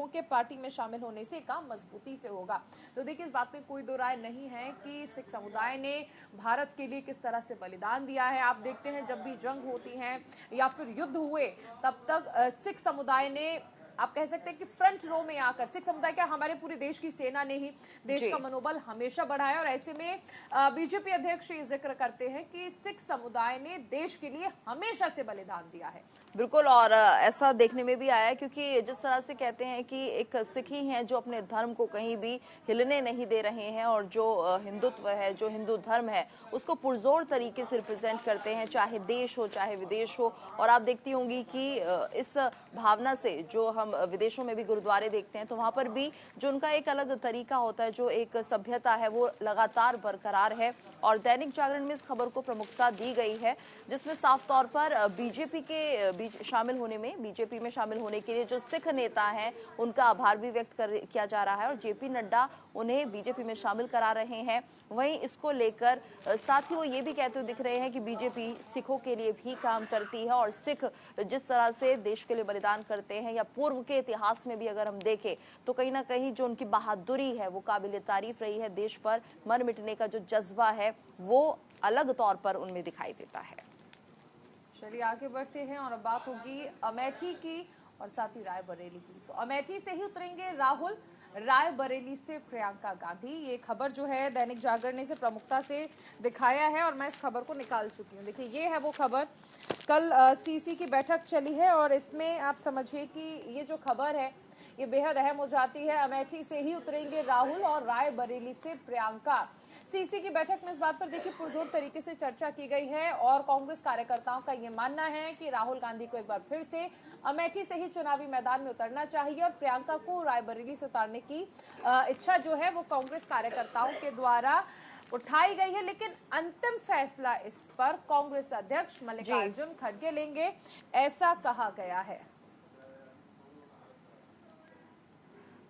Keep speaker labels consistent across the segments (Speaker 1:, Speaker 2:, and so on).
Speaker 1: सिखों के पार्टी में शामिल होने से काम मजबूती से होगा। तो देखिए, इस बात में कोई दो राय नहीं है कि सिख समुदाय ने भारत के लिए किस तरह से बलिदान दिया है। आप देखते हैं जब भी जंग होती है या फिर युद्ध हुए, तब तक सिख समुदाय ने, आप कह सकते हैं कि फ्रंट रो में आकर, सिख समुदाय क्या, हमारे पूरे देश की सेना ने ही देश का मनोबल हमेशा बढ़ाया। और ऐसे में बीजेपी अध्यक्ष ये जिक्र करते हैं कि सिख समुदाय ने देश के लिए हमेशा से बलिदान दिया है।
Speaker 2: बिल्कुल, और ऐसा देखने में भी आया है, क्योंकि जिस तरह से कहते हैं कि एक सिख ही हैं जो अपने धर्म को कहीं भी हिलने नहीं दे रहे हैं, और जो हिंदुत्व है, जो हिंदू धर्म है, उसको पुरजोर तरीके से रिप्रेजेंट करते हैं, चाहे देश हो चाहे विदेश हो। और आप देखती होंगी कि इस भावना से जो हम विदेशों में भी गुरुद्वारे देखते हैं, तो वहाँ पर भी जो उनका एक अलग तरीका होता है, जो एक सभ्यता है, वो लगातार बरकरार है। और दैनिक जागरण में इस खबर को प्रमुखता दी गई है, जिसमें साफ तौर पर बीजेपी में शामिल होने के लिए जो सिख नेता हैं, उनका आभार भी व्यक्त किया जा रहा है, और जेपी नड्डा उन्हें बीजेपी में शामिल करा रहे हैं। वहीं इसको लेकर साथ ही वो ये भी कहते हुए दिख रहे हैं कि बीजेपी सिखों के लिए भी काम करती है, और सिख जिस तरह से देश के लिए बलिदान करते हैं, या पूर्व के इतिहास में भी अगर हम देखें, तो कहीं ना कहीं जो उनकी बहादुरी है वो काबिल तारीफ रही है। देश पर मर मिटने का जो जज्बा है वो अलग तौर पर उनमें दिखाई देता है।
Speaker 1: चलिए आगे बढ़ते हैं, और अब बात होगी अमेठी की और साथ ही रायबरेली की। तो अमेठी से ही उतरेंगे राहुल, रायबरेली से प्रियंका गांधी। ये खबर जो है दैनिक जागरण ने इसे प्रमुखता से दिखाया है, और मैं इस खबर को निकाल चुकी हूँ। देखिए, ये है वो खबर। कल सीसी की बैठक चली है, और इसमें आप समझिए कि ये जो खबर है ये बेहद अहम हो जाती है। अमेठी से ही उतरेंगे राहुल और रायबरेली से प्रियंका। सीसी की बैठक में इस बात पर देखिए पुरजोर तरीके से चर्चा की गई है, और कांग्रेस कार्यकर्ताओं का ये मानना है कि राहुल गांधी को एक बार फिर से अमेठी से ही चुनावी मैदान में उतरना चाहिए, और प्रियंका को रायबरेली से उतारने की इच्छा जो है वो कांग्रेस कार्यकर्ताओं के द्वारा उठाई गई है। लेकिन अंतिम फैसला इस पर कांग्रेस अध्यक्ष मल्लिकार्जुन खड़गे लेंगे, ऐसा कहा गया है।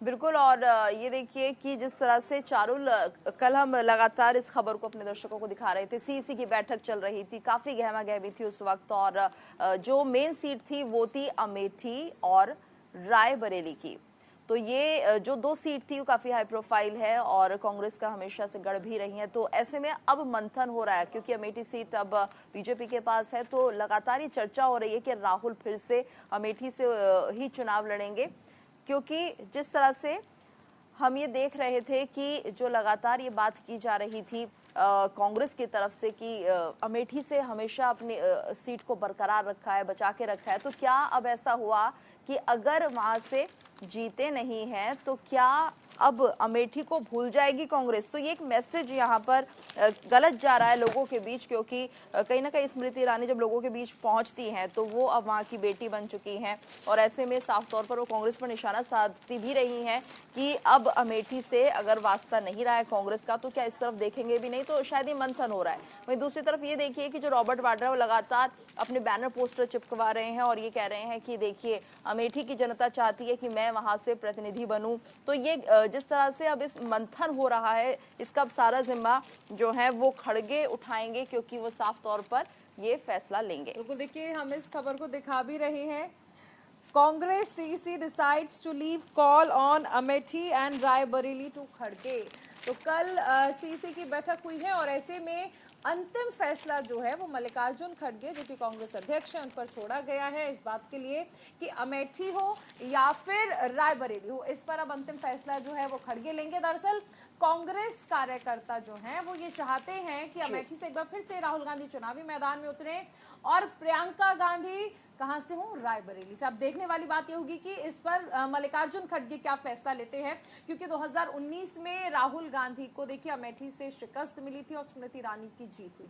Speaker 2: बिल्कुल, और ये देखिए कि जिस तरह से चारुल, कल हम लगातार इस खबर को अपने दर्शकों को दिखा रहे थे। सीसी की बैठक चल रही थी, काफ़ी गहमा गहमी थी उस वक्त, और जो मेन सीट थी वो थी अमेठी और रायबरेली की। तो ये जो दो सीट थी वो काफ़ी हाई प्रोफाइल है, और कांग्रेस का हमेशा से गढ़ भी रही है। तो ऐसे में अब मंथन हो रहा है, क्योंकि अमेठी सीट अब बीजेपी के पास है, तो लगातार ये चर्चा हो रही है कि राहुल फिर से अमेठी से ही चुनाव लड़ेंगे। क्योंकि जिस तरह से हम ये देख रहे थे कि जो लगातार ये बात की जा रही थी कांग्रेस की तरफ से कि अमेठी से हमेशा अपनी सीट को बरकरार रखा है, बचा के रखा है, तो क्या अब ऐसा हुआ कि अगर वहां से जीते नहीं हैं तो क्या अब अमेठी को भूल जाएगी कांग्रेस? तो ये एक मैसेज यहाँ पर गलत जा रहा है लोगों के बीच, क्योंकि कहीं ना कहीं स्मृति ईरानी जब लोगों के बीच पहुँचती हैं तो वो अब वहाँ की बेटी बन चुकी हैं, और ऐसे में साफ तौर पर वो कांग्रेस पर निशाना साधती भी रही हैं कि अब अमेठी से अगर वास्ता नहीं रहा है कांग्रेस का, तो क्या इस तरफ देखेंगे भी नहीं। तो शायद ये मंथन हो रहा है। वहीं दूसरी तरफ ये देखिए कि जो रॉबर्ट वाड्रा वो लगातार अपने बैनर पोस्टर चिपकवा रहे हैं, और ये कह रहे हैं कि देखिए अमेठी की जनता चाहती है कि मैं वहाँ से प्रतिनिधि बनूं। तो ये जिस तरह से अब इस मंथन हो रहा है, इसका अब सारा जिम्मा जो है वो खड़गे उठाएंगे, क्योंकि वो साफ तौर पर ये फैसला लेंगे।
Speaker 1: तो देखिए, हम इस खबर को दिखा भी रहे हैं। Congress CC decides to leave call on Amethi and Raebareli to खड़गे। तो कल सीसी की बैठक हुई है, और ऐसे में अंतिम फैसला जो है वो मल्लिकार्जुन खड़गे, जो कि कांग्रेस अध्यक्ष हैं, उन पर छोड़ा गया है इस बात के लिए कि अमेठी हो या फिर रायबरेली हो, इस पर अब अंतिम फैसला जो है वो खड़गे लेंगे। दरअसल कांग्रेस कार्यकर्ता जो हैं वो ये चाहते हैं कि अमेठी से एक बार फिर से राहुल गांधी चुनावी मैदान में उतरे, और प्रियंका गांधी कहां से हो, रायबरेली से। अब देखने वाली बात यह होगी कि इस पर मल्लिकार्जुन खड़गे क्या फैसला लेते हैं, क्योंकि 2019 में राहुल गांधी को देखिए अमेठी से शिकस्त मिली थी और स्मृति ईरानी की जीत हुई थी।